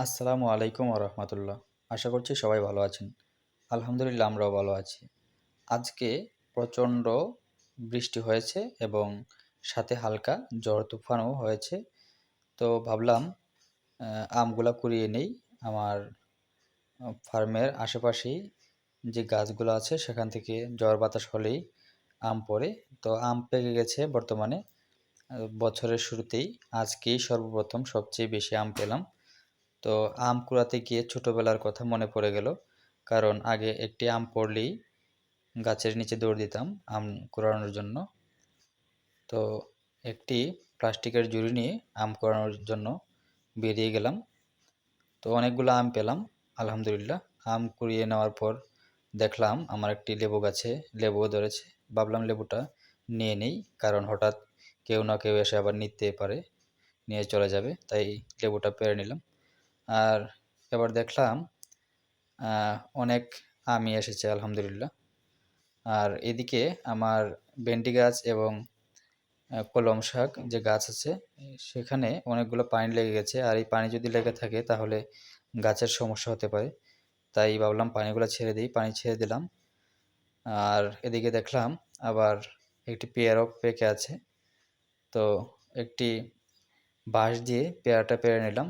আসসালামু আলাইকুম রহমতুল্লাহ। আশা করছি সবাই ভালো আছেন। আলহামদুলিল্লাহ আমরাও ভালো আছি। আজকে প্রচণ্ড বৃষ্টি হয়েছে এবং সাথে হালকা ঝড় তুফানও হয়েছে। তো ভাবলাম আমগুলা কুড়িয়ে নেই। আমার ফার্মের আশেপাশেই যে গাছগুলো আছে সেখান থেকে ঝড় বাতাস হলেই আম পড়ে। তো আম পেকে গেছে বর্তমানে। বছরের শুরুতেই আজকেই সর্বপ্রথম সবচেয়ে বেশি আম পেলাম। তো আম কুড়াতে গিয়ে ছোটবেলার কথা মনে পড়ে গেল। কারণ আগে একটি আম পড়লেই গাছের নিচে দৌড় দিতাম আম কুড়ানোর জন্য। তো একটি প্লাস্টিকের ঝুড়ি নিয়ে আম কুড়ানোর জন্য বেরিয়ে গেলাম। তো অনেকগুলো আম পেলাম আলহামদুলিল্লাহ। আম কুড়িয়ে নেওয়ার পর দেখলাম আমার একটি লেবু গাছে লেবুও ধরেছে। ভাবলাম লেবুটা নিয়ে নেই, কারণ হঠাৎ কেউ না কেউ এসে আবার নিতে পারে, নিয়ে চলে যাবে, তাই লেবুটা পেড়ে নিলাম। আর এবার দেখলাম অনেক আমই এসেছে আলহামদুলিল্লাহ। আর এদিকে আমার ভেন্ডি গাছ এবং কলম শাক যে গাছ আছে সেখানে অনেকগুলো পানি লেগে গেছে। আর এই পানি যদি লেগে থাকে তাহলে গাছের সমস্যা হতে পারে, তাই ভাবলাম পানিগুলো ছেড়ে দিই। পানি ছেড়ে দিলাম। আর এদিকে দেখলাম আবার একটি পেয়ারাও পেকে আছে। তো একটি বাঁশ দিয়ে পেয়ারাটা পেড়ে নিলাম।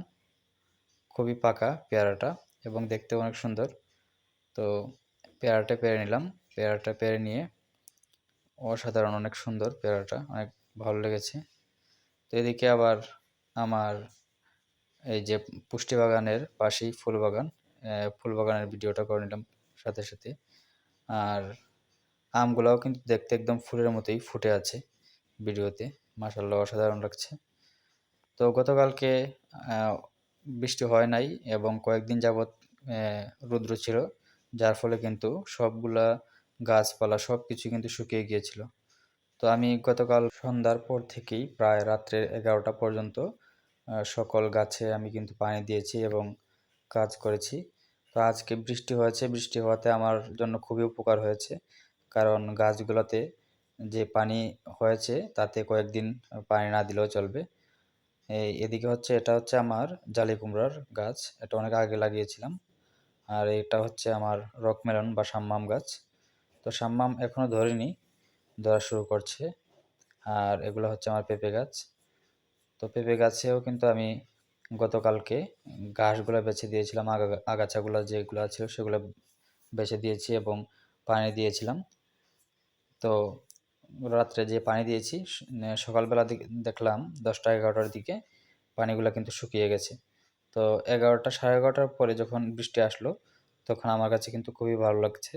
খুবই পাকা পেয়ারাটা এবং দেখতে অনেক সুন্দর। তো পেয়ারাটা পেড়ে নিলাম। পেয়ারাটা পেড়ে নিয়ে অসাধারণ, অনেক সুন্দর পেয়ারাটা, অনেক ভালো লেগেছে। তো এদিকে আবার আমার এই যে পুষ্টি বাগানের পাশেই ফুল বাগান, ফুল বাগানের ভিডিওটা করে নিলাম সাথে সাথে। আর আমগুলাও কিন্তু দেখতে একদম ফুলের মতোই ফুটে আছে ভিডিওতে। মাশাআল্লাহ অসাধারণ লাগছে। তো গতকালকে আহ, বৃষ্টি হয় নাই এবং কয়েকদিন যাবৎ রৌদ্র ছিল, যার ফলে কিন্তু সবগুলা গাছপালা সব কিছু কিন্তু শুকিয়ে গিয়েছিল। তো আমি গতকাল সন্ধ্যার পর থেকেই প্রায় রাত্রে 11টা পর্যন্ত সকল গাছে আমি কিন্তু পানি দিয়েছি এবং কাজ করেছি। তো আজকে বৃষ্টি হয়েছে, বৃষ্টি হওয়াতে আমার জন্য খুবই উপকার হয়েছে। কারণ গাছগুলোতে যে পানি হয়েছে তাতে কয়েকদিন পানি না দিলেও চলবে। এদিকে হচ্ছে, এটা হচ্ছে আমার জালি কুমড়ার গাছ। এটা অনেক আগে লাগিয়েছিলাম। আর এটা হচ্ছে আমার রকমেলন বা সাম্মাম গাছ। তো সাম্মাম এখনও ধরেনি, ধরা শুরু করছে। আর এগুলো হচ্ছে আমার পেঁপে গাছ। তো পেঁপে গাছেও কিন্তু আমি গতকালকে ঘাসগুলো বেছে দিয়েছিলাম, আগাছাগুলো যেগুলো ছিল সেগুলো বেছে দিয়েছি এবং পানি দিয়েছিলাম। তো রাত্রে যে পানি দিয়েছি সকালবেলা দিকে দেখলাম 10টা 11টার দিকে পানিগুলো কিন্তু শুকিয়ে গেছে। তো 11টা 11:30টার পরে যখন বৃষ্টি আসলো তখন আমার কাছে কিন্তু খুবই ভালো লাগছে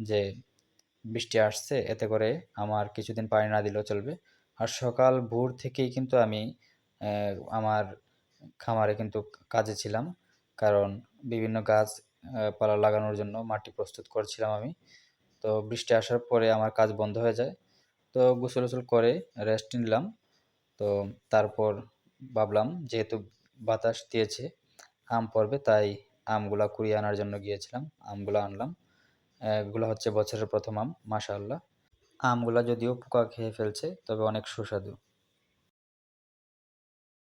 যে বৃষ্টি আসছে, এতে করে আমার কিছুদিন পানি না দিলেও চলবে। আর সকাল ভোর থেকেই কিন্তু আমি আমার খামারে কিন্তু কাজে ছিলাম, কারণ বিভিন্ন গাছ পালা লাগানোর জন্য মাটি প্রস্তুত করছিলাম আমি। তো বৃষ্টি আসার পরে আমার কাজ বন্ধ হয়ে যায়। তো গোসল টোসল করে রেস্ট নিলাম। তো তারপর ভাবলাম যেহেতু বাতাস দিয়েছে আম পড়বে, তাই আমগুলা কুড়িয়ে আনার জন্য গিয়েছিলাম। আমগুলো আনলাম। এগুলো হচ্ছে বছরের প্রথম আম, মাশাআল্লাহ। আমগুলা যদিও পোকা খেয়ে ফেলছে তবে অনেক সুস্বাদু।